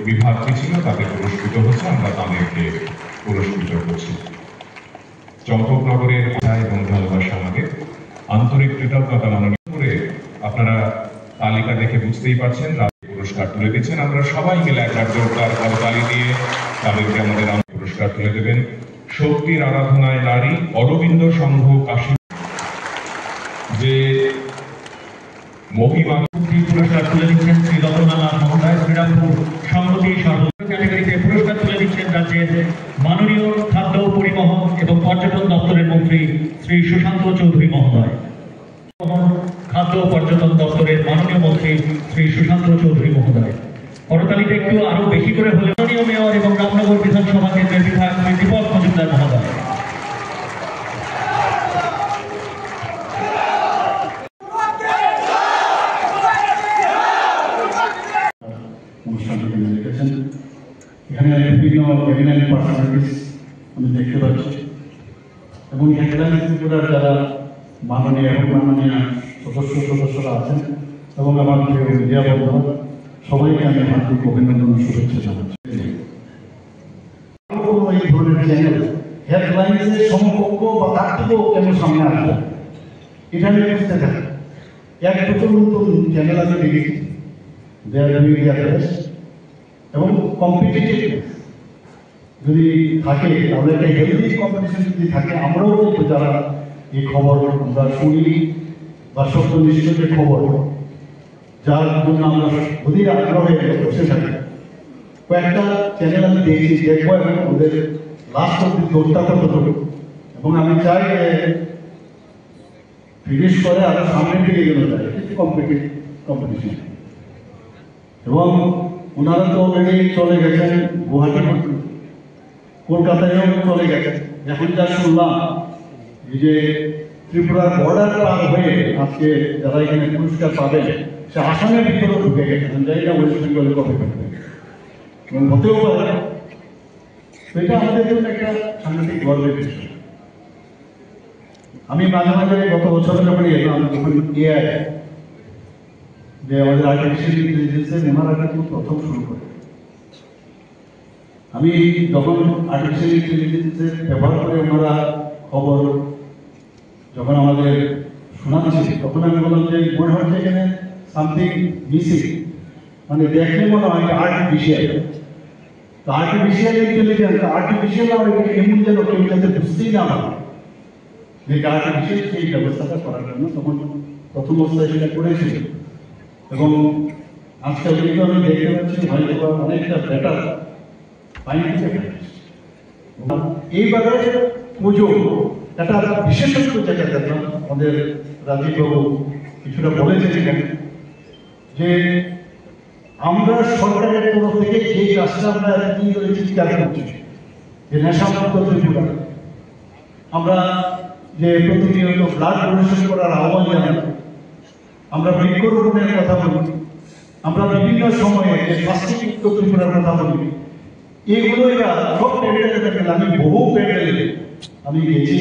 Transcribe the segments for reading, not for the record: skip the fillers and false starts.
বিভাগটি ছিল তাদের পুরস্কৃত হচ্ছে, আমরা তাদেরকে পুরস্কৃত করছি। চম্পকনগরের এবং ভালোবাসা আমাদের আন্তরিক কৃতজ্ঞতা মাননীয় করে আপনারা তালিকা দেখে বুঝতেই পারছেন পুরস্কার তুলে দিচ্ছেন। আমরা সবাই মিলে একটা জোরদার করতালি দিয়ে তাদেরকে আমাদের পুরস্কার তুলে দেবেন। শক্তির আরাধনায় নারী অরবিন্দ সংঘ কাশী যে মহিমা পুরস্কার তুলে দিচ্ছেন শ্রী রতনালাল মহোদয়। শ্রীরামপুর সংহতি ক্যাটাগরিতে পুরস্কার তুলে দিচ্ছেন রাজ্যের মাননীয় খাদ্য পরিবহন এবং পর্যটন দপ্তরের মন্ত্রী শ্রী সুশান্ত চৌধুরী মহোদয়। খাদ্য পর্যটন দপ্তরের মাননীয় মন্ত্রী শ্রী সুশান্ত চৌধুরী মহোদয়। করতালিতে একটু আরো বেশি করে হলে মাননীয় মেয়র এবং রামনগর বিধানসভা কেন্দ্রের বিধায়ক শ্রী দীপক মজুমদার মহোদয়। এখানে বিভিন্ন ক্যাবিনেট পার্সোনালিটিস আমি দেখতে পাচ্ছি এবং হেডলাইন ত্রিপুরার যারা মাননীয় এবং মাননীয় সদস্যরা আছেন এবং আমার প্রিয় মিডিয়া বন্ধুরা, সবাইকে আমি হার্দিক অভিনন্দন শুভেচ্ছা জানাচ্ছি। এই ধরনের চ্যানেল হেডলাইন্সের সমকক্ষ বা তার থেকেও কেন সামনে আসবে এটা আমি বুঝতে থাকি। এক দুটো নতুন চ্যানেল আমি দেখেছি এবং কম্পিটিটিভ যদি থাকে তাহলে একটা হেলদি কম্পিটিশন যদি থাকে, আমরাও কিন্তু যারা এই খবর আমরা শুনি বা সত্যনিষ্ঠ যে খবর যার জন্য আমরা অধীর আগ্রহে বসে থাকি, কয়েকটা চ্যানেল আমি দেখছি, দেখবো এবং ওদের লাস্ট অব্দি দৌড়টা কতটুকু, এবং আমি চাই যে ফিনিশ করে আরো সামনের দিকে গেলে যায় কম্পিটিশন। এবং ওনারা তো অলরেডি চলে গেছেন গুয়াহাটি, কলকাতায়ও চলে গেছেন। এখন যা শুনলাম এই যে ত্রিপুরার বর্ডার পার হয়ে আজকে যারা এখানে পুরস্কার পাবেন সে আসামের ভিতরেও ঢুকে গেছেন, যাই না ওয়েস্ট বেঙ্গলে কবে থাকবে এবং হতেও পারে। এটা আমাদের জন্য একটা সাংঘাতিক গর্বের বিষয়। আমি মাঝে মাঝে গত বছরের ব্যাপারে এলাম, যখন এআই যে আমাদের আর্টিফিশিয়াল ইন্টেলিজেন্সের ওনারা কিন্তু প্রথম শুরু করে। আমি যখন আর্টিফিশিয়াল ইন্টেলিজেন্সের ব্যবহার করে ওনারা খবর যখন আমাদের শোনাচ্ছি, তখন আমি বললাম যে মনে হচ্ছে এখানে সামথিং মিসিং, মানে দেখলে মনে হয় আর্টিফিশিয়াল। তো আর্টিফিশিয়াল ইন্টেলিজেন্স আর্টিফিশিয়াল আর এমন যেন কেউ যাতে বুঝতেই না পারে যে আর্টিফিশিয়াল সেই ব্যবস্থাটা করার জন্য তখন প্রথম অবস্থায় সেটা করেছিল। এবং আজকাল কিন্তু আমি দেখতে পাচ্ছি হয়তো অনেকটা বেটার এইবারে পুজো একটা বিশেষত্ব যেটা দেখলাম, আমাদের রাজীববাবু কিছুটা বলেছেন এখানে যে আমরা সরকারের তরফ থেকে যে কাজটা আমরা কি চিৎকার করছি যে নেশামুক্ত ত্রিপুরা, আমরা যে প্রতিনিয়ত ব্লাড ডোনেশন করার আহ্বান জানাই, আমরা বৃক্ষরোপণের কথা বলি, আমরা বিভিন্ন সময়ে যে প্লাস্টিক মুক্ত ত্রিপুরার কথা বলি, এগুলো সব প্যান্ডেলে দেখেন। আমি বহু প্যান্ডেলে আমি গেছি,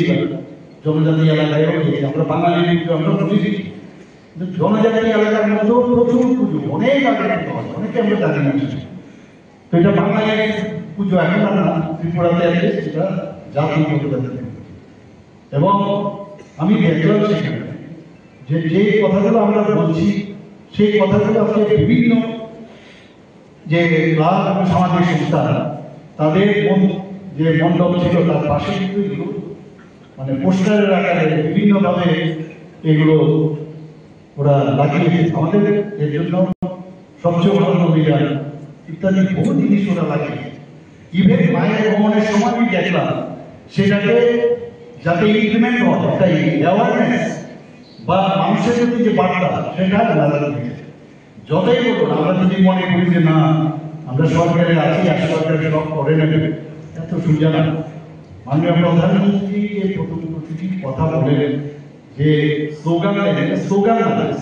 জনজাতি এলাকায়ও গেছি। আমরা বাঙালি আমরা বুঝেছি, জনজাতি এলাকার মধ্যেও প্রচুর পুজো অনেক আগে হয়, অনেকে আমরা জানি না। তো এটা বাঙালি পুজো এখন আমরা ত্রিপুরাতে আছে, সেটা জাতীয় পুজো। এবং আমি দেখলাম সেখানে যে যে কথাগুলো আমরা বলছি সেই কথাগুলো আজকে বিভিন্ন যে ক্লাব এবং সামাজিক সংস্থা তাদের যে মণ্ডপ ছিল তার পাশে কিন্তু এগুলো মানে পোস্টারের আকারে বিভিন্নভাবে এগুলো ওরা লাগিয়েছে। আমাদের এর জন্য স্বচ্ছ ভারত অভিযান ইত্যাদি বহু জিনিস ওরা লাগিয়েছে। ইভেন মায়ের ভ্রমণের সময় আমি দেখলাম সেটাকে যাতে ইমপ্লিমেন্ট হয়, একটা অ্যাওয়ারনেস বা মানুষের প্রতি যে বার্তা সেটা যতই বলুন আমরা যদি মনে করি যে না আমরা সরকারে আছি আর সরকার সব করে নেবে, এত সোজা না। মাননীয় প্রধানমন্ত্রী এই প্রথম প্রতিটি কথা বলেন যে স্লোগান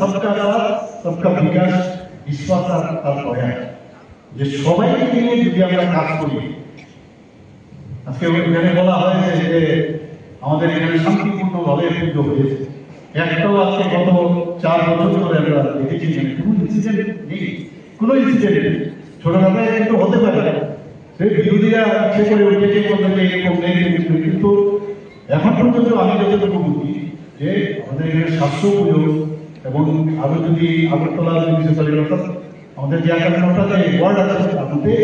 সবকা সাথ সবকা বিকাশ বিশ্বাস আর প্রয়াস, যে সবাইকে নিয়ে যদি আমরা কাজ করি। আজকে এখানে বলা হয়েছে যে আমাদের এখানে শান্তিপূর্ণভাবে পুজো হয়েছে, একটাও আজকে গত 4 বছর ধরে আমরা দেখেছি কোনো ইনসিডেন্ট নেই, কোনো ইনসিডেন্ট নেই। ছোটখাটো কিন্তু হতে পারে, সেই বিরোধীরা ইচ্ছে করে উঠেছে বলতে যে এরকম নেই, কিন্তু এখন পর্যন্ত আমি যতটুকু বুঝি যে আমাদের এখানে 700 পুজো এবং আরো যদি আগরতলা আমাদের যে 51টা যে ওয়ার্ড আছে তার মধ্যে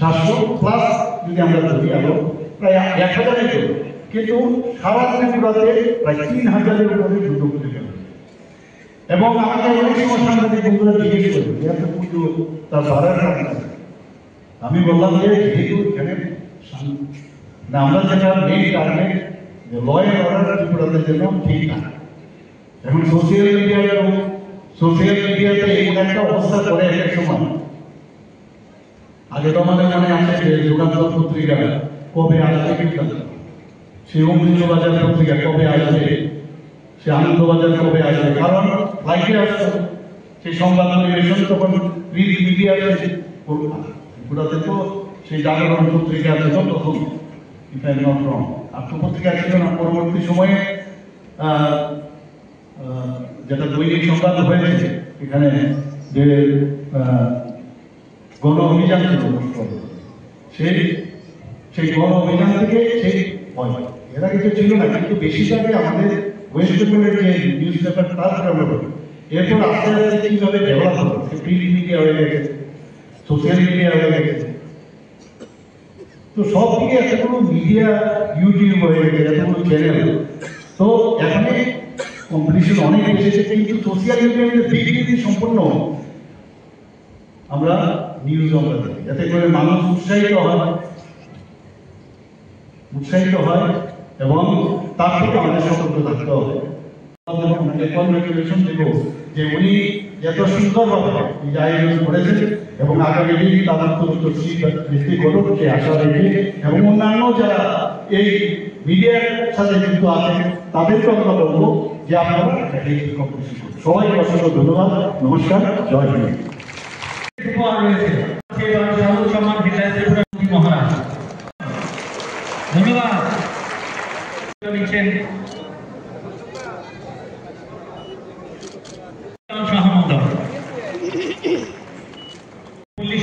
700 প্লাস যদি আমরা ধরি আরো প্রায় 1000-এর করি, কিন্তু সারা ত্রিপুরাতে প্রায় 3000-এর উপরে দুর্গা পুজো গেল। এবং আমাকে অনেক সময় সাংবাদিক বন্ধুরা জিজ্ঞেস করে যে এত পুজো তার বাড়ার কারণ, আমি বললাম যে যেহেতু এখানে না আমরা যেটা মেইন টার্গেট যে ল অ্যান্ড অর্ডার ত্রিপুরাতে যেন ঠিক না। এখন সোশ্যাল মিডিয়াতে এমন একটা অবস্থা করে এক সময়, আগে তো আমাদের মনে আছে যে যুগান্তর পত্রিকা কবে আসবে, সে অমৃতবাজার পত্রিকা কবে আসবে, সে আনন্দবাজার কবে আসবে, কারণ লাইফে আসছে সেই সংবাদ পরিবেশন তখন মিডিয়াতে ত্রিপুরাতে তো সেই জাগরণ পত্রিকা ছিল তখন, পত্রিকা ছিল না। পরবর্তী সময়ে যেটা দৈনিক সংবাদ হয়েছে এখানে যে গণ অভিযান ছিল, সেই গণ অভিযান থেকে সেই এরা কিছু ছিল না, কিন্তু বেশিরভাগই আমাদের ওয়েস্ট বেঙ্গলের যে নিউজ পেপার তার ডেভেলপ হলো। এরপর আস্তে আস্তে কিভাবে ডেভেলপ হলো, প্রিন্ট মিডিয়া হয়ে গেছে, সোশ্যাল মিডিয়া হয়ে গেছে, তো সব দিকে এতগুলো মিডিয়া, ইউটিউব হয়ে গেছে, এতগুলো চ্যানেল, তো এখানে কম্পিটিশন অনেক এসেছে, কিন্তু সোশ্যাল মিডিয়াতে বিকৃতি সম্পূর্ণ আমরা নিউজ আমরা দেখি, এতে করে মানুষ উৎসাহিত হয় এবং তার থেকে আমাদের সতর্ক থাকতে হবে। কনগ্রেচুলেশন দেব যে উনি এত সুন্দরভাবে এই আয়োজন করেছেন এবং আগামী দিন তাদের বৃদ্ধি করুক সে আশা রেখে, এবং অন্যান্য যারা এই মিডিয়ার সাথে যুক্ত আছেন তাদেরকে আমরা বলবো যে আপনারা সবাইকে অসংখ্য ধন্যবাদ, নমস্কার, জয় হিন্দ। মহারাজ ধন্যবাদ নিচ্ছেন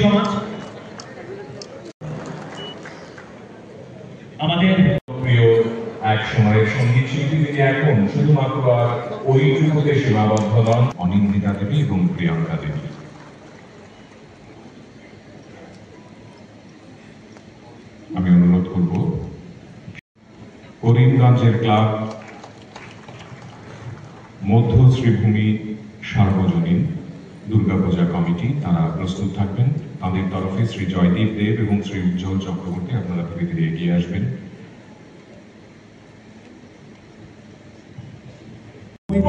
সমাজ আমাদের প্রিয় এক সময়ের সঙ্গীত শিল্পী, তিনি এখন শুধুমাত্র আর ওইটুকুতে সীমাবদ্ধ নন। অনিন্দিতা দেবী এবং প্রিয়াঙ্কা দেবী, আমি অনুরোধ করব করিমগঞ্জের ক্লাব মধ্য শ্রীভূমি সার্বজনীন দুর্গাপূজা কমিটি, তারা প্রস্তুত থাকবেন। তাদের তরফে শ্রী জয়দীপ দেব এবং শ্রী উজ্জ্বল চক্রবর্তী আপনারা ধীরে ধীরে এগিয়ে আসবেন।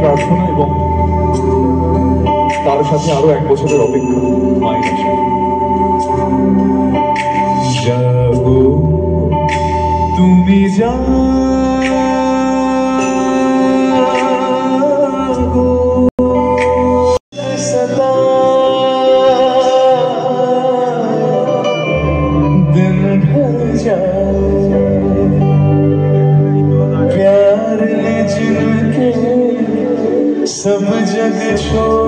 প্রার্থনা এবং তার সাথে আরো 1 বছরের অপেক্ষা মায়ের কাছে। জাগো তুমি জাগো সদা दिन ढल जाए, प्यार ने जिनके सब जग छोड़